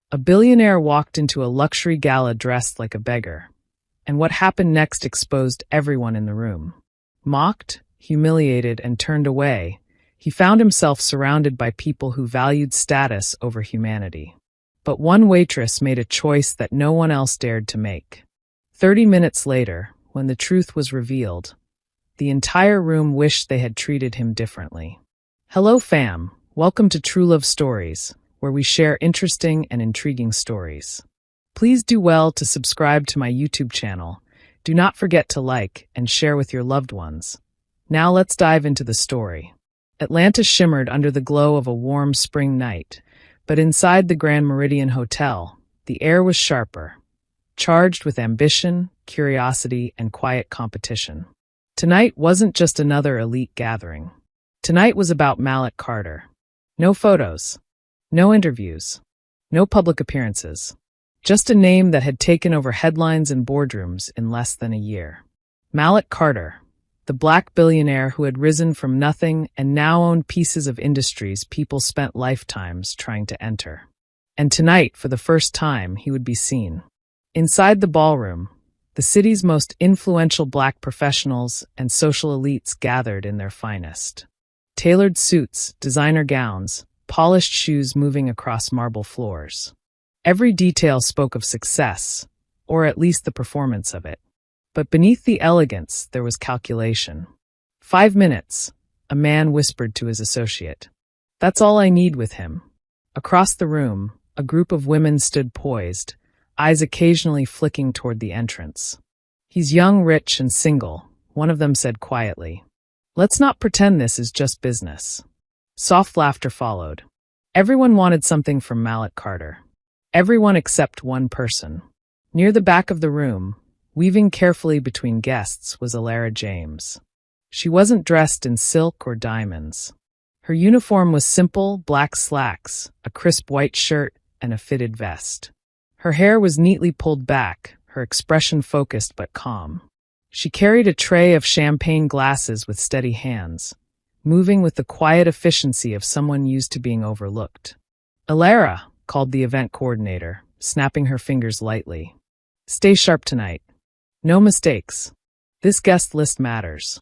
A billionaire walked into a luxury gala dressed like a beggar, and what happened next exposed everyone in the room. Mocked, humiliated, and turned away, he found himself surrounded by people who valued status over humanity. But one waitress made a choice that no one else dared to make. 30 minutes later, when the truth was revealed, the entire room wished they had treated him differently. Hello fam, welcome to True Love Stories, where we share interesting and intriguing stories. Please do well to subscribe to my YouTube channel. Do not forget to like and share with your loved ones. Now let's dive into the story. Atlanta shimmered under the glow of a warm spring night, but inside the Grand Meridian Hotel, the air was sharper, charged with ambition, curiosity, and quiet competition. Tonight wasn't just another elite gathering. Tonight was about Mallet Carter. No photos, no interviews, no public appearances. Just a name that had taken over headlines and boardrooms in less than a year. Mallet Carter, the black billionaire who had risen from nothing and now owned pieces of industries people spent lifetimes trying to enter. And tonight, for the first time, he would be seen. Inside the ballroom, the city's most influential black professionals and social elites gathered in their finest. Tailored suits, designer gowns, polished shoes moving across marble floors. Every detail spoke of success, or at least the performance of it. But beneath the elegance, there was calculation. 5 minutes, a man whispered to his associate. That's all I need with him. Across the room, a group of women stood poised, eyes occasionally flicking toward the entrance. He's young, rich, and single, one of them said quietly. Let's not pretend this is just business. Soft laughter followed. Everyone wanted something from Mallet Carter. Everyone except one person. Near the back of the room, weaving carefully between guests, was Alara James. She wasn't dressed in silk or diamonds. Her uniform was simple black slacks, a crisp white shirt, and a fitted vest. Her hair was neatly pulled back, her expression focused but calm. She carried a tray of champagne glasses with steady hands, moving with the quiet efficiency of someone used to being overlooked. Alara, called the event coordinator, snapping her fingers lightly. Stay sharp tonight. No mistakes. This guest list matters.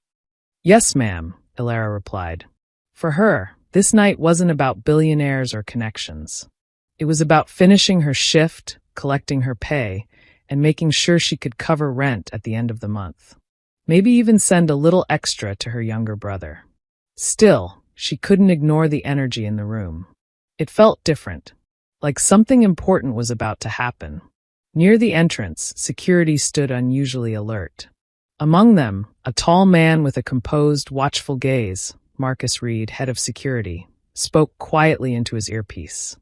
Yes, ma'am, Alara replied. For her, this night wasn't about billionaires or connections. It was about finishing her shift, collecting her pay, and making sure she could cover rent at the end of the month. Maybe even send a little extra to her younger brother. Still, she couldn't ignore the energy in the room. It felt different, like something important was about to happen. Near the entrance, security stood unusually alert. Among them, a tall man with a composed, watchful gaze, Marcus Reed, head of security, spoke quietly into his earpiece.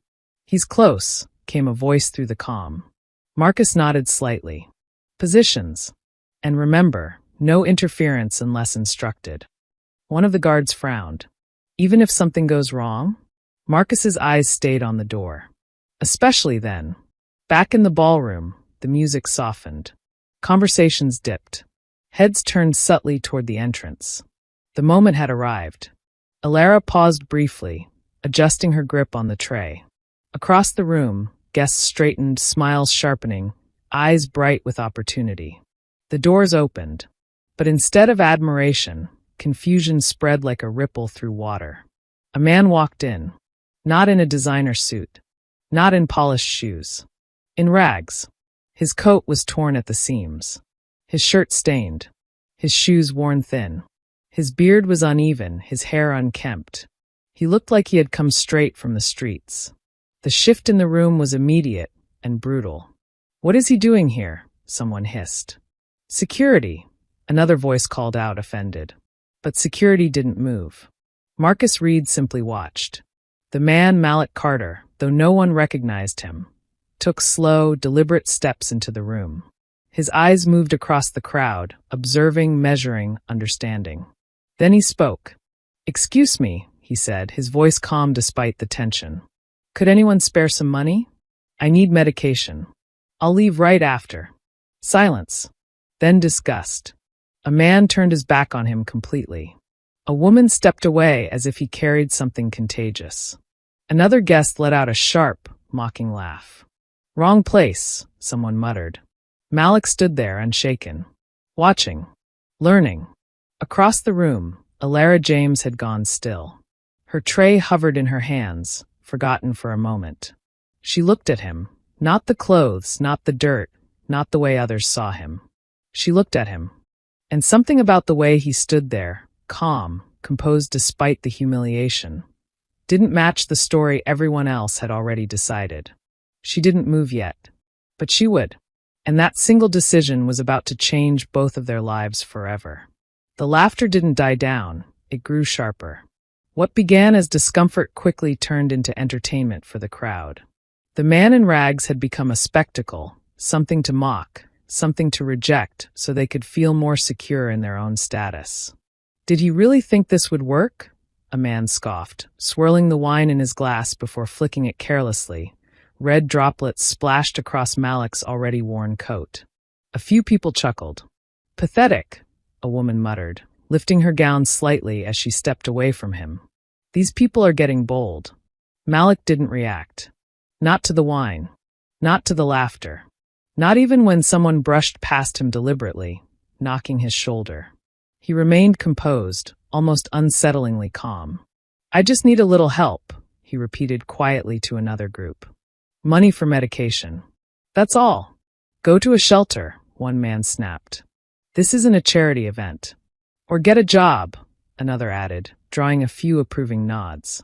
He's close, came a voice through the comm. Marcus nodded slightly. Positions. And remember, no interference unless instructed. One of the guards frowned. Even if something goes wrong? Marcus's eyes stayed on the door. Especially then. Back in the ballroom, the music softened. Conversations dipped. Heads turned subtly toward the entrance. The moment had arrived. Alara paused briefly, adjusting her grip on the tray. Across the room, guests straightened, smiles sharpening, eyes bright with opportunity. The doors opened. But instead of admiration, confusion spread like a ripple through water. A man walked in. Not in a designer suit. Not in polished shoes. In rags. His coat was torn at the seams. His shirt stained. His shoes worn thin. His beard was uneven, his hair unkempt. He looked like he had come straight from the streets. The shift in the room was immediate and brutal. What is he doing here? Someone hissed. Security, another voice called out, offended. But security didn't move. Marcus Reed simply watched. The man, Mallet Carter, though no one recognized him, took slow, deliberate steps into the room. His eyes moved across the crowd, observing, measuring, understanding. Then he spoke. Excuse me, he said, his voice calm despite the tension. Could anyone spare some money? I need medication. I'll leave right after. Silence. Then disgust. A man turned his back on him completely. A woman stepped away as if he carried something contagious. Another guest let out a sharp, mocking laugh. Wrong place, someone muttered. Malik stood there unshaken, watching, learning. Across the room, Alara James had gone still. Her tray hovered in her hands, forgotten for a moment. She looked at him, not the clothes, not the dirt, not the way others saw him. She looked at him. And something about the way he stood there, calm, composed despite the humiliation, didn't match the story everyone else had already decided. She didn't move yet, but she would. And that single decision was about to change both of their lives forever. The laughter didn't die down, it grew sharper. What began as discomfort quickly turned into entertainment for the crowd. The man in rags had become a spectacle, something to mock, something to reject so they could feel more secure in their own status. Did he really think this would work? A man scoffed, swirling the wine in his glass before flicking it carelessly. Red droplets splashed across Malik's already worn coat. A few people chuckled. Pathetic, a woman muttered, lifting her gown slightly as she stepped away from him. These people are getting bold. Malik didn't react. Not to the wine. Not to the laughter. Not even when someone brushed past him deliberately, knocking his shoulder. He remained composed, almost unsettlingly calm. I just need a little help, he repeated quietly to another group. Money for medication. That's all. Go to a shelter, one man snapped. This isn't a charity event. Or get a job, another added, drawing a few approving nods.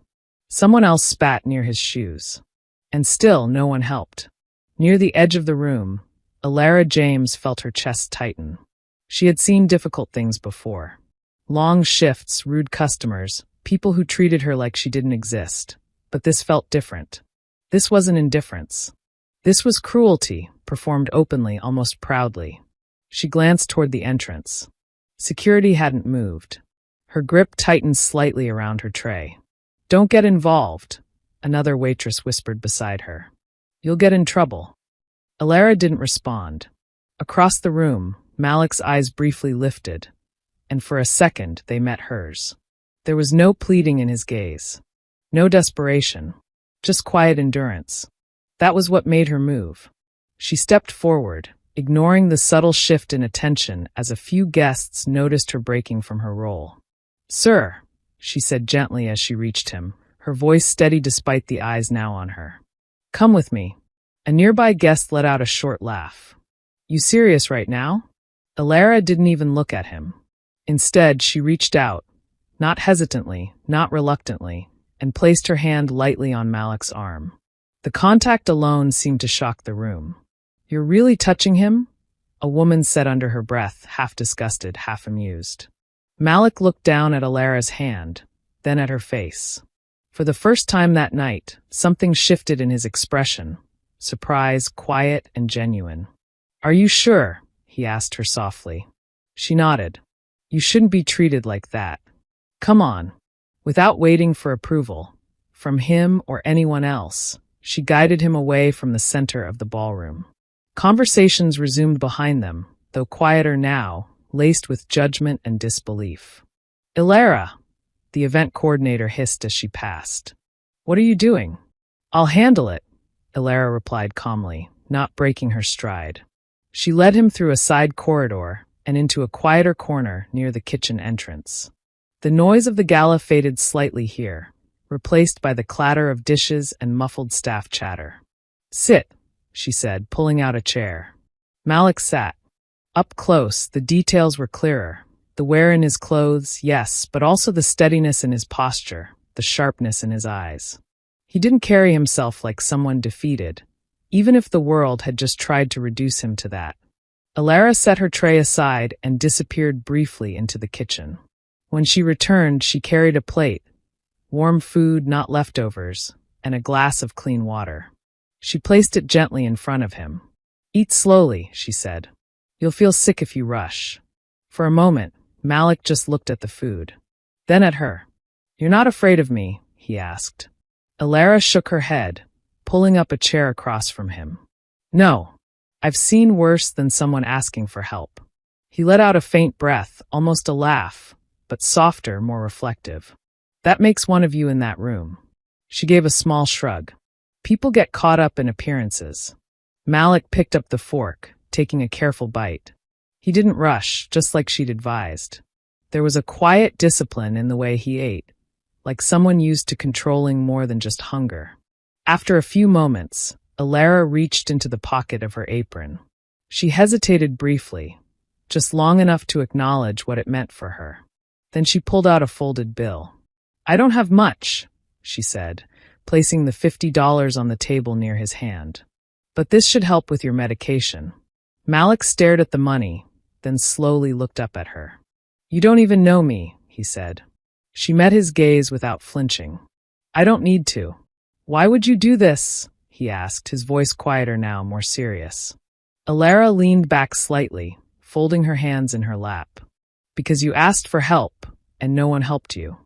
Someone else spat near his shoes. And still no one helped. Near the edge of the room, Alara James felt her chest tighten. She had seen difficult things before. Long shifts, rude customers, people who treated her like she didn't exist. But this felt different. This wasn't indifference. This was cruelty, performed openly, almost proudly. She glanced toward the entrance. Security hadn't moved. Her grip tightened slightly around her tray. Don't get involved, another waitress whispered beside her. You'll get in trouble. Alara didn't respond. Across the room, Malik's eyes briefly lifted, and for a second they met hers. There was no pleading in his gaze. No desperation. Just quiet endurance. That was what made her move. She stepped forward, ignoring the subtle shift in attention as a few guests noticed her breaking from her role. Sir, she said gently as she reached him, her voice steady despite the eyes now on her. Come with me. A nearby guest let out a short laugh. You serious right now? Alara didn't even look at him. Instead, she reached out, not hesitantly, not reluctantly, and placed her hand lightly on Malik's arm. The contact alone seemed to shock the room. You're really touching him? A woman said under her breath, half disgusted, half amused. Malik looked down at Alara's hand, then at her face. For the first time that night, something shifted in his expression. Surprise, quiet, and genuine. Are you sure? He asked her softly. She nodded. You shouldn't be treated like that. Come on. Without waiting for approval, from him or anyone else, she guided him away from the center of the ballroom. Conversations resumed behind them, though quieter now, laced with judgment and disbelief. Alara, the event coordinator hissed as she passed. What are you doing? I'll handle it, Alara replied calmly, not breaking her stride. She led him through a side corridor and into a quieter corner near the kitchen entrance. The noise of the gala faded slightly here, replaced by the clatter of dishes and muffled staff chatter. Sit, she said, pulling out a chair. Malik sat. Up close, the details were clearer. The wear in his clothes, yes, but also the steadiness in his posture, the sharpness in his eyes. He didn't carry himself like someone defeated, even if the world had just tried to reduce him to that. Alara set her tray aside and disappeared briefly into the kitchen. When she returned, she carried a plate, warm food, not leftovers, and a glass of clean water. She placed it gently in front of him. Eat slowly, she said. You'll feel sick if you rush. For a moment, Malik just looked at the food. Then at her. You're not afraid of me? He asked. Alara shook her head, pulling up a chair across from him. No. I've seen worse than someone asking for help. He let out a faint breath, almost a laugh, but softer, more reflective. That makes one of you in that room. She gave a small shrug. People get caught up in appearances. Malik picked up the fork, taking a careful bite. He didn't rush, just like she'd advised. There was a quiet discipline in the way he ate, like someone used to controlling more than just hunger. After a few moments, Alara reached into the pocket of her apron. She hesitated briefly, just long enough to acknowledge what it meant for her. Then she pulled out a folded bill. "I don't have much," she said, placing the $50 on the table near his hand. "But this should help with your medication." Malik stared at the money, then slowly looked up at her. "You don't even know me," he said. She met his gaze without flinching. "I don't need to." "Why would you do this?" he asked, his voice quieter now, more serious. Alara leaned back slightly, folding her hands in her lap. "Because you asked for help, and no one helped you.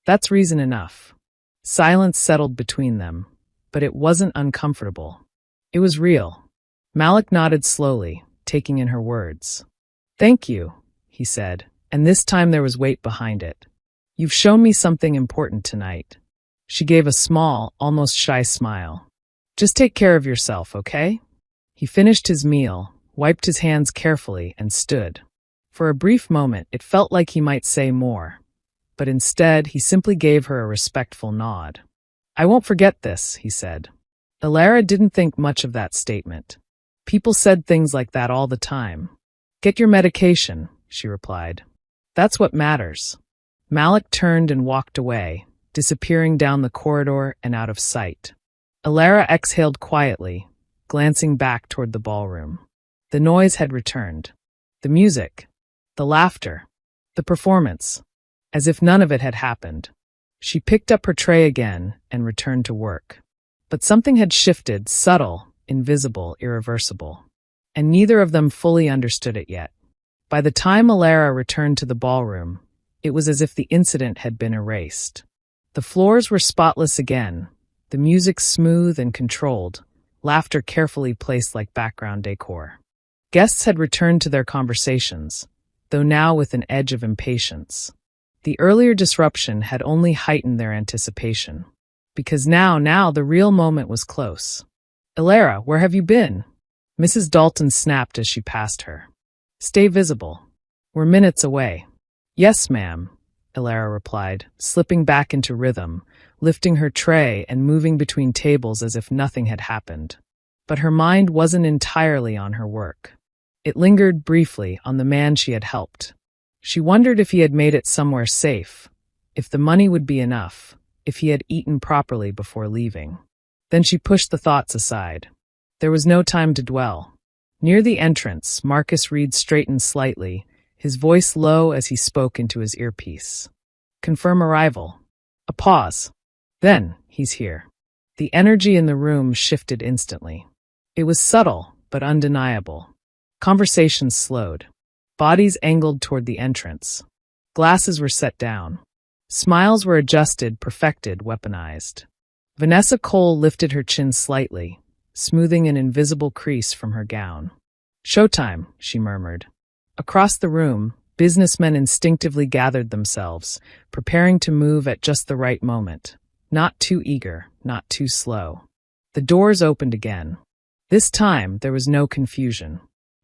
That's reason enough." Silence settled between them, but it wasn't uncomfortable. It was real. Malik nodded slowly, taking in her words. "Thank you," he said, and this time there was weight behind it. "You've shown me something important tonight." She gave a small, almost shy smile. "Just take care of yourself, okay?" He finished his meal, wiped his hands carefully, and stood. For a brief moment, it felt like he might say more, but instead he simply gave her a respectful nod. "I won't forget this," he said. Alara didn't think much of that statement. People said things like that all the time. "Get your medication," she replied. "That's what matters." Malik turned and walked away, disappearing down the corridor and out of sight. Alara exhaled quietly, glancing back toward the ballroom. The noise had returned. The music, the laughter, the performance, as if none of it had happened. She picked up her tray again and returned to work. But something had shifted, subtle, invisible, irreversible. And neither of them fully understood it yet. By the time Alara returned to the ballroom, it was as if the incident had been erased. The floors were spotless again, the music smooth and controlled, laughter carefully placed like background decor. Guests had returned to their conversations, though now with an edge of impatience. The earlier disruption had only heightened their anticipation. Because now the real moment was close. "Alara, where have you been?" Mrs. Dalton snapped as she passed her. "Stay visible. We're minutes away." "Yes, ma'am," Alara replied, slipping back into rhythm, lifting her tray and moving between tables as if nothing had happened. But her mind wasn't entirely on her work. It lingered briefly on the man she had helped. She wondered if he had made it somewhere safe, if the money would be enough, if he had eaten properly before leaving. Then she pushed the thoughts aside. There was no time to dwell. Near the entrance, Marcus Reed straightened slightly, his voice low as he spoke into his earpiece. "Confirm arrival." A pause. "Then, he's here." The energy in the room shifted instantly. It was subtle, but undeniable. Conversations slowed. Bodies angled toward the entrance. Glasses were set down. Smiles were adjusted, perfected, weaponized. Vanessa Cole lifted her chin slightly, smoothing an invisible crease from her gown. "Showtime," she murmured. Across the room, businessmen instinctively gathered themselves, preparing to move at just the right moment. Not too eager, not too slow. The doors opened again. This time, there was no confusion.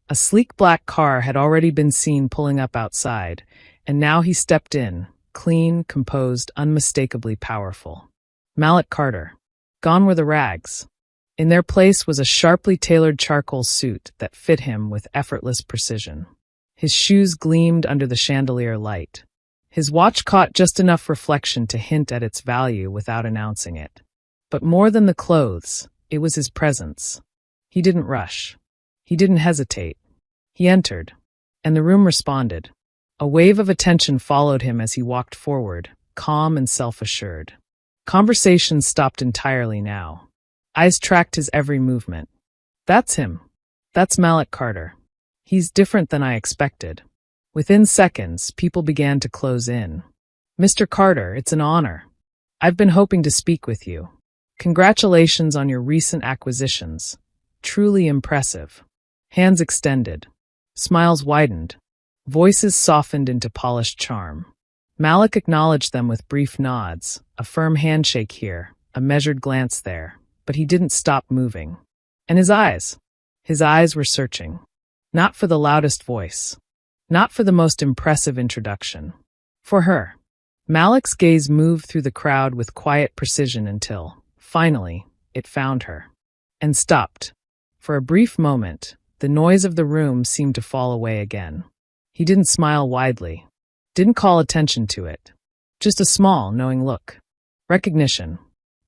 A sleek black car had already been seen pulling up outside, and now he stepped in, clean, composed, unmistakably powerful. Malik Carter. Gone were the rags. In their place was a sharply tailored charcoal suit that fit him with effortless precision. His shoes gleamed under the chandelier light. His watch caught just enough reflection to hint at its value without announcing it. But more than the clothes, it was his presence. He didn't rush. He didn't hesitate. He entered, and the room responded. A wave of attention followed him as he walked forward, calm and self-assured. Conversations stopped entirely now. Eyes tracked his every movement. "That's him. That's Malik Carter. He's different than I expected." Within seconds, people began to close in. "Mr. Carter, it's an honor. I've been hoping to speak with you. Congratulations on your recent acquisitions. Truly impressive." Hands extended. Smiles widened. Voices softened into polished charm. Malik acknowledged them with brief nods, a firm handshake here, a measured glance there, but he didn't stop moving. And his eyes. His eyes were searching. Not for the loudest voice. Not for the most impressive introduction. For her. Malik's gaze moved through the crowd with quiet precision until, finally, it found her. And stopped. For a brief moment, the noise of the room seemed to fall away again. He didn't smile widely. Didn't call attention to it. Just a small, knowing look. Recognition.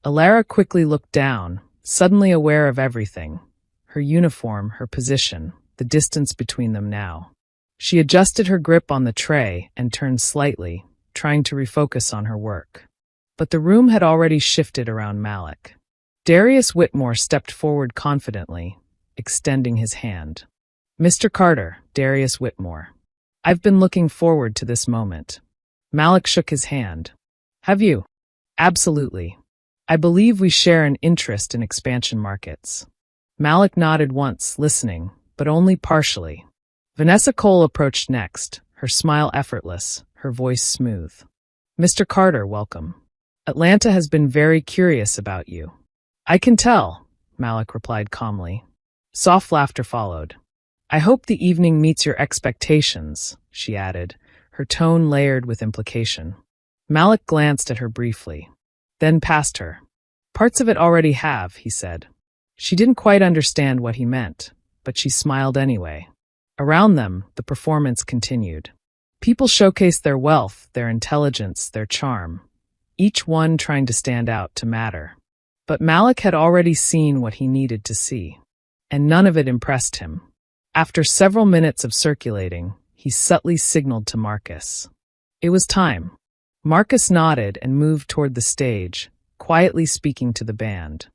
Alara quickly looked down, suddenly aware of everything. Her uniform, her position, the distance between them now. She adjusted her grip on the tray and turned slightly, trying to refocus on her work. But the room had already shifted around Malik. Darius Whitmore stepped forward confidently, extending his hand. "Mr. Carter, Darius Whitmore. I've been looking forward to this moment." Malik shook his hand. "Have you?" "Absolutely. I believe we share an interest in expansion markets." Malik nodded once, listening, but only partially. Vanessa Cole approached next, her smile effortless, her voice smooth. "Mr. Carter, welcome. Atlanta has been very curious about you." "I can tell," Malik replied calmly. Soft laughter followed. "I hope the evening meets your expectations," she added, her tone layered with implication. Malik glanced at her briefly, then past her. "Parts of it already have," he said. She didn't quite understand what he meant, but she smiled anyway. Around them, the performance continued. People showcased their wealth, their intelligence, their charm, each one trying to stand out to matter. But Malik had already seen what he needed to see, and none of it impressed him. After several minutes of circulating, he subtly signaled to Marcus. It was time. Marcus nodded and moved toward the stage, quietly speaking to the band.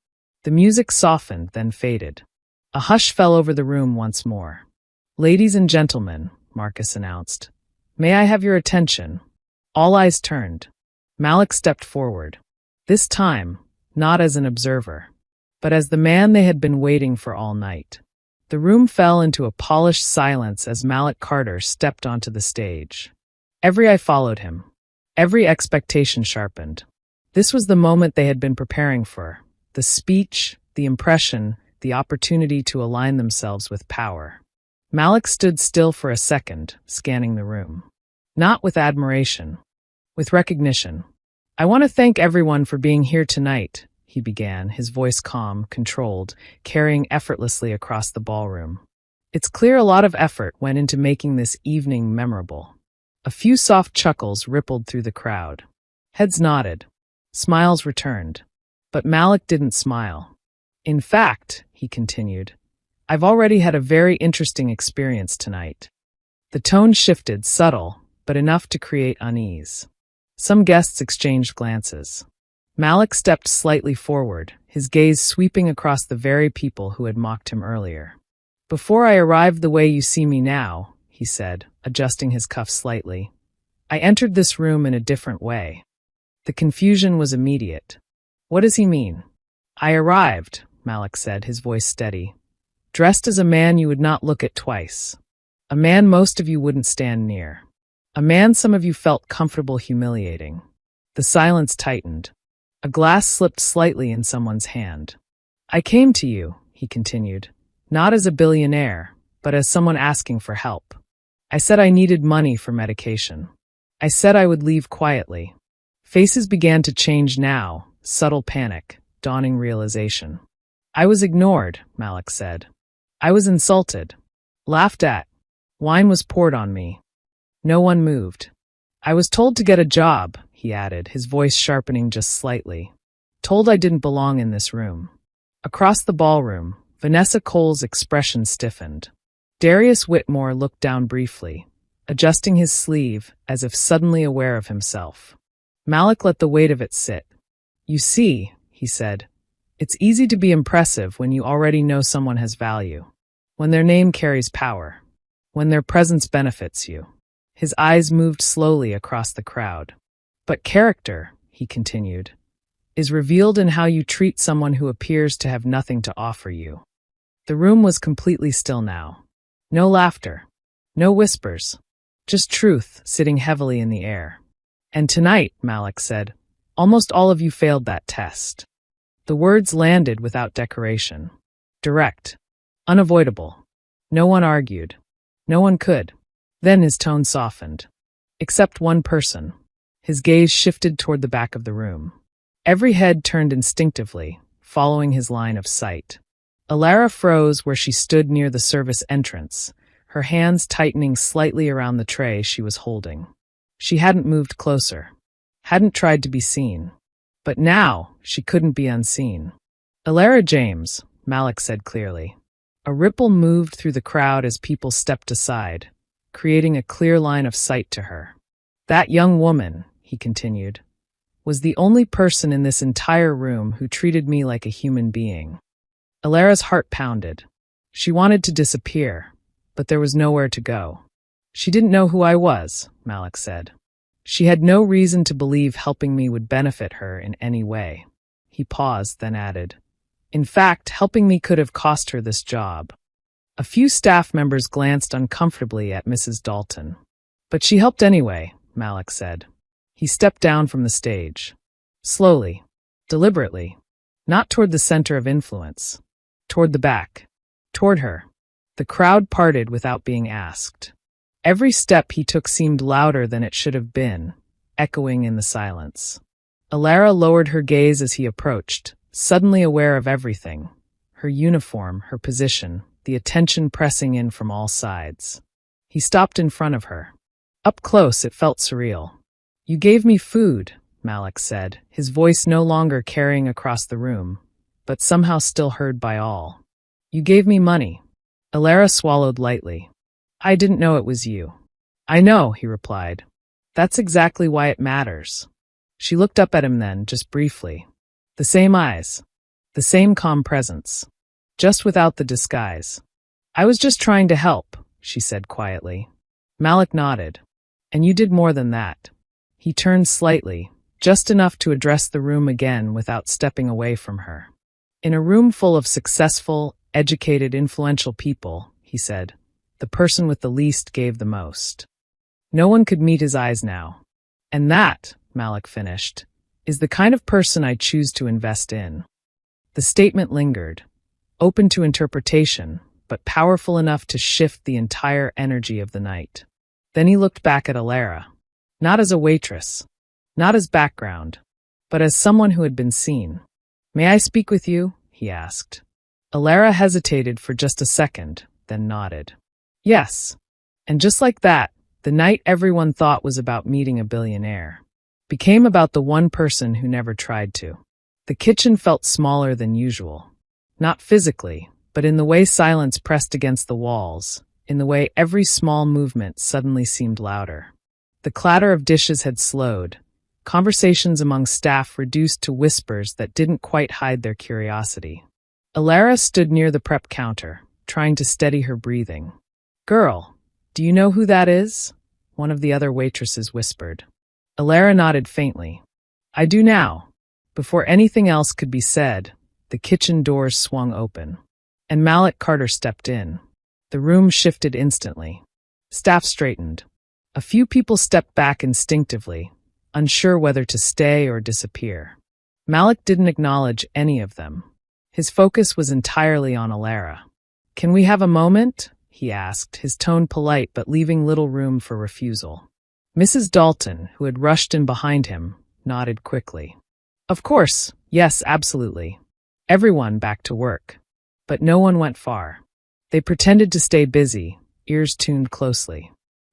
The music softened, then faded. A hush fell over the room once more. "Ladies and gentlemen," Marcus announced, "may I have your attention?" All eyes turned. Malik stepped forward. This time, not as an observer, but as the man they had been waiting for all night. The room fell into a polished silence as Malik Carter stepped onto the stage. Every eye followed him. Every expectation sharpened. This was the moment they had been preparing for. The speech, the impression, the opportunity to align themselves with power. Malik stood still for a second, scanning the room. Not with admiration, with recognition. "I want to thank everyone for being here tonight," he began, his voice calm, controlled, carrying effortlessly across the ballroom. "It's clear a lot of effort went into making this evening memorable." A few soft chuckles rippled through the crowd. Heads nodded. Smiles returned. But Malik didn't smile. "In fact," he continued, "I've already had a very interesting experience tonight." The tone shifted, subtle, but enough to create unease. Some guests exchanged glances. Malik stepped slightly forward, his gaze sweeping across the very people who had mocked him earlier. "Before I arrived the way you see me now," he said, adjusting his cuff slightly, "I entered this room in a different way." The confusion was immediate. What does he mean? "I arrived," Malik said, his voice steady, "dressed as a man you would not look at twice. A man most of you wouldn't stand near. A man some of you felt comfortable humiliating." The silence tightened. A glass slipped slightly in someone's hand. "I came to you," he continued, "not as a billionaire, but as someone asking for help. I said I needed money for medication. I said I would leave quietly." Faces began to change now, subtle panic, dawning realization. "I was ignored," Malik said. "I was insulted. Laughed at. Wine was poured on me. No one moved. I was told to get a job," he added, his voice sharpening just slightly. "Told I didn't belong in this room." Across the ballroom, Vanessa Cole's expression stiffened. Darius Whitmore looked down briefly, adjusting his sleeve as if suddenly aware of himself. Malik let the weight of it sit. "You see," he said, "it's easy to be impressive when you already know someone has value, when their name carries power, when their presence benefits you." His eyes moved slowly across the crowd. "But character," he continued, "is revealed in how you treat someone who appears to have nothing to offer you." The room was completely still now. No laughter, no whispers, just truth sitting heavily in the air. "And tonight," Malik said, "almost all of you failed that test." The words landed without decoration. Direct, Unavoidable. No one argued. No one could. Then his tone softened. Except one person. His gaze shifted toward the back of the room. Every head turned instinctively, following his line of sight. Alara froze where she stood near the service entrance, her hands tightening slightly around the tray she was holding. She hadn't moved closer. Hadn't tried to be seen. But now, she couldn't be unseen. "Alara James," Malik said clearly. A ripple moved through the crowd as people stepped aside, creating a clear line of sight to her. "That young woman," he continued, "was the only person in this entire room who treated me like a human being." Alara's heart pounded. She wanted to disappear, but there was nowhere to go. "She didn't know who I was," Malik said. "She had no reason to believe helping me would benefit her in any way." He paused, then added, "In fact, helping me could have cost her this job." A few staff members glanced uncomfortably at Mrs. Dalton. "But she helped anyway," Malik said. He stepped down from the stage. Slowly, deliberately, not toward the center of influence, toward the back, toward her. The crowd parted without being asked. Every step he took seemed louder than it should have been, echoing in the silence. Alara lowered her gaze as he approached, suddenly aware of everything. Her uniform, her position, the attention pressing in from all sides. He stopped in front of her. Up close, it felt surreal. "You gave me food," Malik said, his voice no longer carrying across the room, but somehow still heard by all. "You gave me money." Alara swallowed lightly. "I didn't know it was you." "I know," he replied. "That's exactly why it matters." She looked up at him then, just briefly. The same eyes. The same calm presence. Just without the disguise. "I was just trying to help," she said quietly. Malik nodded. "And you did more than that." He turned slightly, just enough to address the room again without stepping away from her. "In a room full of successful, educated, influential people," he said, "the person with the least gave the most." No one could meet his eyes now. "And that," Malik finished, "is the kind of person I choose to invest in." The statement lingered, open to interpretation, but powerful enough to shift the entire energy of the night. Then he looked back at Alara. Not as a waitress, not as background, but as someone who had been seen. "May I speak with you?" he asked. Alara hesitated for just a second, then nodded. "Yes." And just like that, the night everyone thought was about meeting a billionaire became about the one person who never tried to. The kitchen felt smaller than usual. Not physically, but in the way silence pressed against the walls, in the way every small movement suddenly seemed louder. The clatter of dishes had slowed, conversations among staff reduced to whispers that didn't quite hide their curiosity. Alara stood near the prep counter, trying to steady her breathing. "Girl, do you know who that is?" one of the other waitresses whispered. Alara nodded faintly. "I do now." Before anything else could be said, the kitchen doors swung open, and Malik Carter stepped in. The room shifted instantly. Staff straightened. A few people stepped back instinctively, unsure whether to stay or disappear. Malik didn't acknowledge any of them. His focus was entirely on Alara. "Can we have a moment?" he asked, his tone polite but leaving little room for refusal. Mrs. Dalton, who had rushed in behind him, nodded quickly. "Of course, yes, absolutely." Everyone back to work. But no one went far. They pretended to stay busy, ears tuned closely.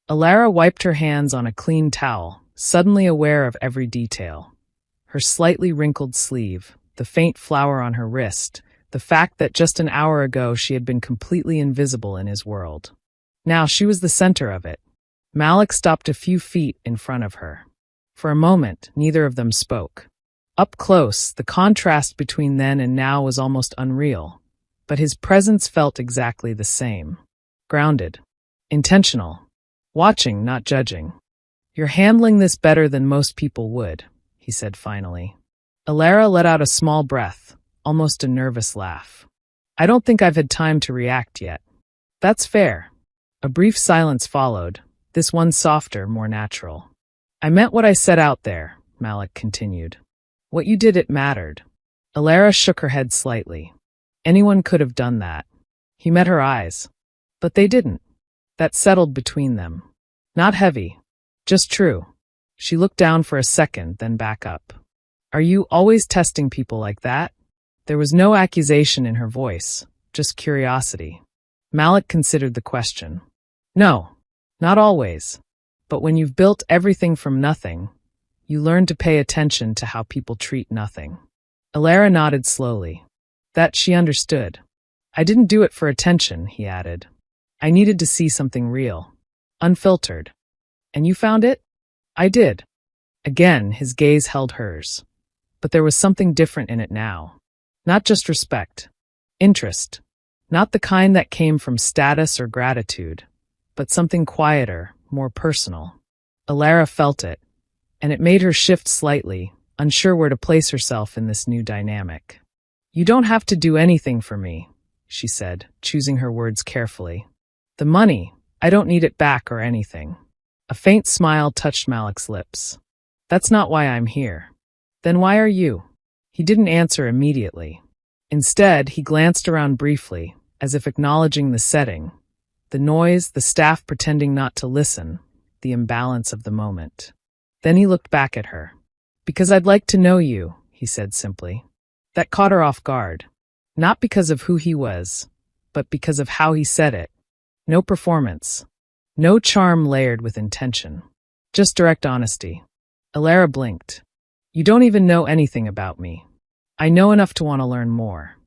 Alara wiped her hands on a clean towel, suddenly aware of every detail. Her slightly wrinkled sleeve, the faint flower on her wrist, the fact that just an hour ago she had been completely invisible in his world. Now she was the center of it. Malik stopped a few feet in front of her. For a moment, neither of them spoke. Up close, the contrast between then and now was almost unreal, but his presence felt exactly the same. Grounded. Intentional. Watching, not judging. "You're handling this better than most people would," he said finally. Alara let out a small breath, almost a nervous laugh. "I don't think I've had time to react yet." "That's fair." A brief silence followed, this one softer, more natural. "I meant what I said out there," Malik continued. "What you did, it mattered." Alara shook her head slightly. "Anyone could have done that." He met her eyes. But they didn't. That settled between them. Not heavy. Just true. She looked down for a second, then back up. Are you always testing people like that? There was no accusation in her voice, just curiosity. Malik considered the question. No, not always. But when you've built everything from nothing, you learn to pay attention to how people treat nothing. Alara nodded slowly. That she understood. I didn't do it for attention, he added. I needed to see something real. Unfiltered. And you found it? I did. Again, his gaze held hers. But there was something different in it now. Not just respect. Interest. Not the kind that came from status or gratitude, but something quieter, more personal. Alara felt it, and it made her shift slightly, unsure where to place herself in this new dynamic. You don't have to do anything for me, she said, choosing her words carefully. The money, I don't need it back or anything. A faint smile touched Malik's lips. That's not why I'm here. Then why are you? He didn't answer immediately. Instead, he glanced around briefly, as if acknowledging the setting, the noise, the staff pretending not to listen, the imbalance of the moment. Then he looked back at her. Because I'd like to know you, he said simply. That caught her off guard. Not because of who he was, but because of how he said it. No performance. No charm layered with intention. Just direct honesty. Alara blinked. You don't even know anything about me. I know enough to want to learn more.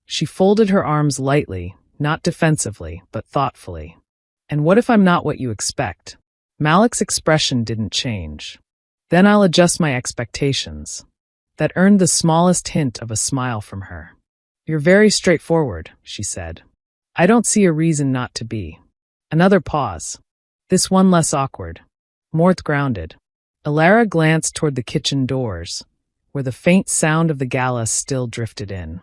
She folded her arms lightly, not defensively, but thoughtfully. And what if I'm not what you expect? Malik's expression didn't change. Then I'll adjust my expectations. That earned the smallest hint of a smile from her. You're very straightforward, she said. I don't see a reason not to be. Another pause. This one less awkward. More grounded. Alara glanced toward the kitchen doors, where the faint sound of the Gala still drifted in.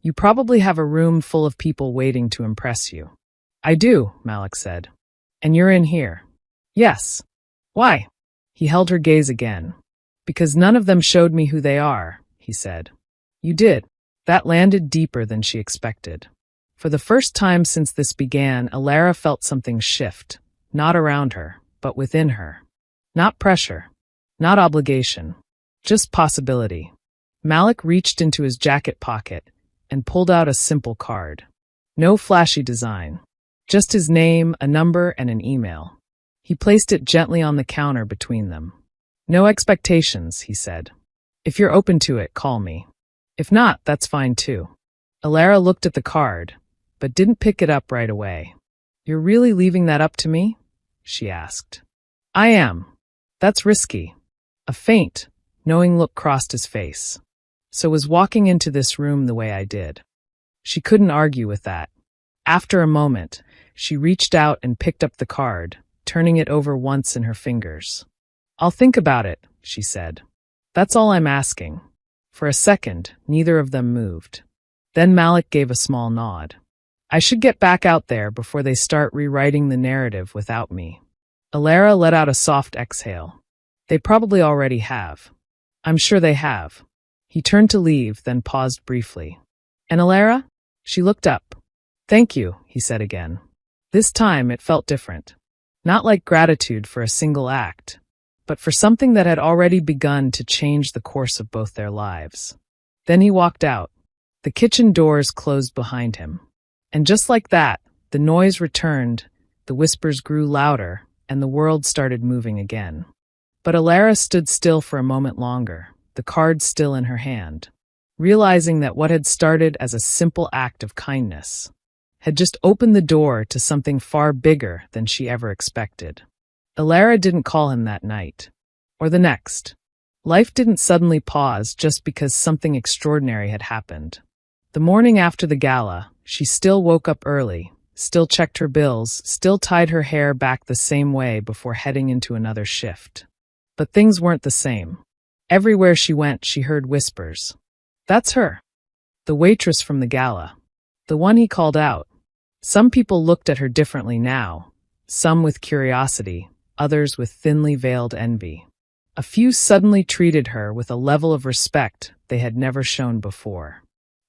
You probably have a room full of people waiting to impress you. I do, Malik said. And you're in here. Yes. Why? He held her gaze again. Because none of them showed me who they are, he said. You did. That landed deeper than she expected. For the first time since this began, Alara felt something shift, not around her, but within her. Not pressure. Not obligation. Just possibility. Malik reached into his jacket pocket and pulled out a simple card. No flashy design. Just his name, a number, and an email. He placed it gently on the counter between them. No expectations, he said. If you're open to it, call me. If not, that's fine too. Alara looked at the card, but didn't pick it up right away. You're really leaving that up to me? She asked. I am. That's risky. A faint, knowing look crossed his face. So was walking into this room the way I did. She couldn't argue with that. After a moment, she reached out and picked up the card, turning it over once in her fingers. I'll think about it, she said. That's all I'm asking. For a second, neither of them moved. Then Malik gave a small nod. I should get back out there before they start rewriting the narrative without me. Alara let out a soft exhale. They probably already have. I'm sure they have. He turned to leave, then paused briefly. And Alara? She looked up. Thank you, he said again. This time it felt different. Not like gratitude for a single act, but for something that had already begun to change the course of both their lives. Then he walked out. The kitchen doors closed behind him. And just like that, the noise returned, the whispers grew louder, and the world started moving again. But Alara stood still for a moment longer, the card still in her hand, realizing that what had started as a simple act of kindness had just opened the door to something far bigger than she ever expected. Alara didn't call him that night, or the next. Life didn't suddenly pause just because something extraordinary had happened. The morning after the gala, she still woke up early, still checked her bills, still tied her hair back the same way before heading into another shift. But things weren't the same. Everywhere she went, she heard whispers. That's her. The waitress from the gala. The one he called out. Some people looked at her differently now, some with curiosity, others with thinly veiled envy. A few suddenly treated her with a level of respect they had never shown before.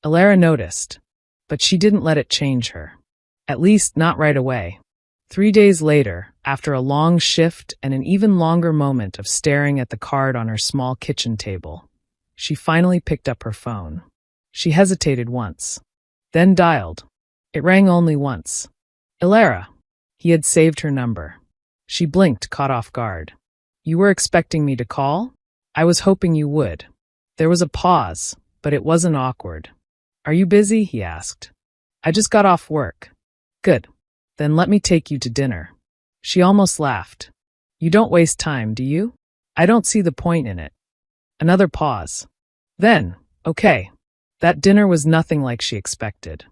Alara noticed, but she didn't let it change her. At least, not right away. 3 days later, after a long shift and an even longer moment of staring at the card on her small kitchen table, she finally picked up her phone. She hesitated once, then dialed. It rang only once. Ilara. He had saved her number. She blinked, caught off guard. You were expecting me to call? I was hoping you would. There was a pause, but it wasn't awkward. Are you busy? He asked. I just got off work. Good. Then let me take you to dinner. She almost laughed. You don't waste time, do you? I don't see the point in it. Another pause. Then, okay. That dinner was nothing like she expected.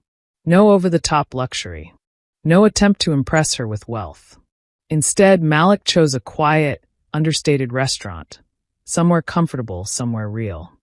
No over-the-top luxury. No attempt to impress her with wealth. Instead, Malik chose a quiet, understated restaurant. Somewhere comfortable, somewhere real.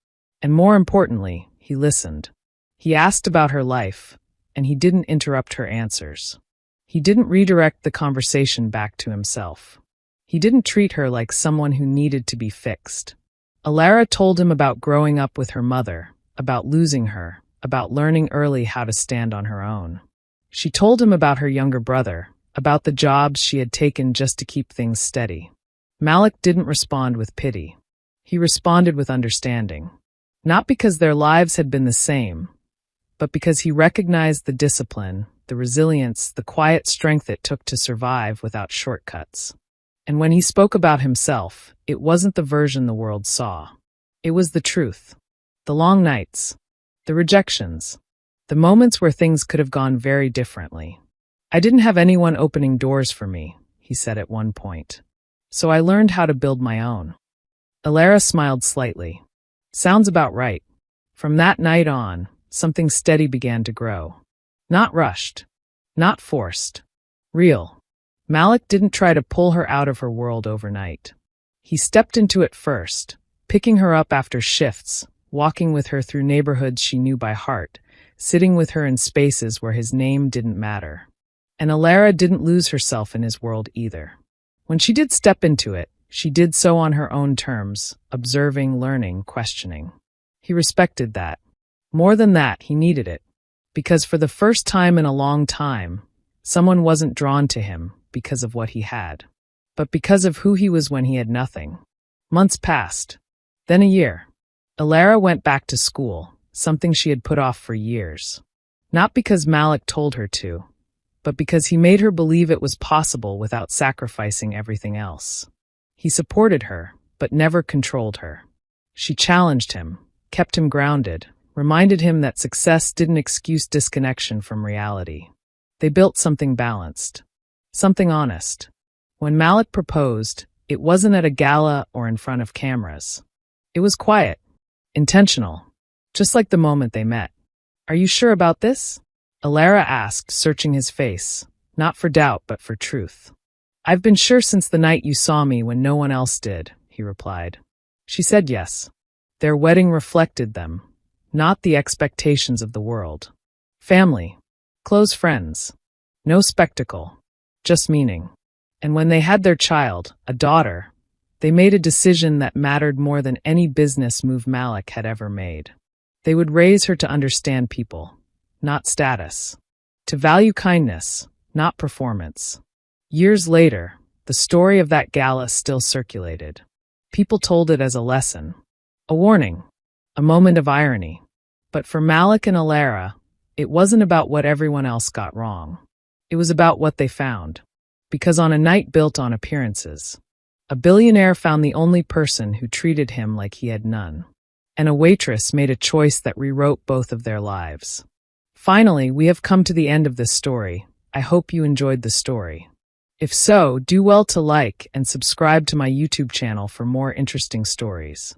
And more importantly, he listened. He asked about her life, and he didn't interrupt her answers. He didn't redirect the conversation back to himself. He didn't treat her like someone who needed to be fixed. Ilara told him about growing up with her mother, about losing her, about learning early how to stand on her own. She told him about her younger brother, about the jobs she had taken just to keep things steady. Malik didn't respond with pity. He responded with understanding. Not because their lives had been the same, but because he recognized the discipline, the resilience, the quiet strength it took to survive without shortcuts. And when he spoke about himself, it wasn't the version the world saw. It was the truth. The long nights. The rejections. The moments where things could have gone very differently. I didn't have anyone opening doors for me, he said at one point. So I learned how to build my own. Ilara smiled slightly. Sounds about right. From that night on, something steady began to grow. Not rushed. Not forced. Real. Malik didn't try to pull her out of her world overnight. He stepped into it first, picking her up after shifts, walking with her through neighborhoods she knew by heart, sitting with her in spaces where his name didn't matter. And Ilara didn't lose herself in his world either. When she did step into it, she did so on her own terms, observing, learning, questioning. He respected that. More than that, he needed it. Because for the first time in a long time, someone wasn't drawn to him because of what he had, but because of who he was when he had nothing. Months passed. Then a year. Ilara went back to school, something she had put off for years. Not because Malik told her to, but because he made her believe it was possible without sacrificing everything else. He supported her, but never controlled her. She challenged him, kept him grounded, reminded him that success didn't excuse disconnection from reality. They built something balanced, something honest. When Malik proposed, it wasn't at a gala or in front of cameras. It was quiet, intentional, just like the moment they met. Are you sure about this? Ilara asked, searching his face, not for doubt but for truth. I've been sure since the night you saw me when no one else did, he replied. She said yes. Their wedding reflected them, not the expectations of the world. Family, close friends, no spectacle, just meaning. And when they had their child, a daughter, they made a decision that mattered more than any business move Malik had ever made. They would raise her to understand people, not status, to value kindness, not performance. Years later, the story of that gala still circulated. People told it as a lesson, a warning, a moment of irony. But for Malik and Ilara, it wasn't about what everyone else got wrong. It was about what they found. Because on a night built on appearances, a billionaire found the only person who treated him like he had none. And a waitress made a choice that rewrote both of their lives. Finally, we have come to the end of this story. I hope you enjoyed the story. If so, do well to like and subscribe to my YouTube channel for more interesting stories.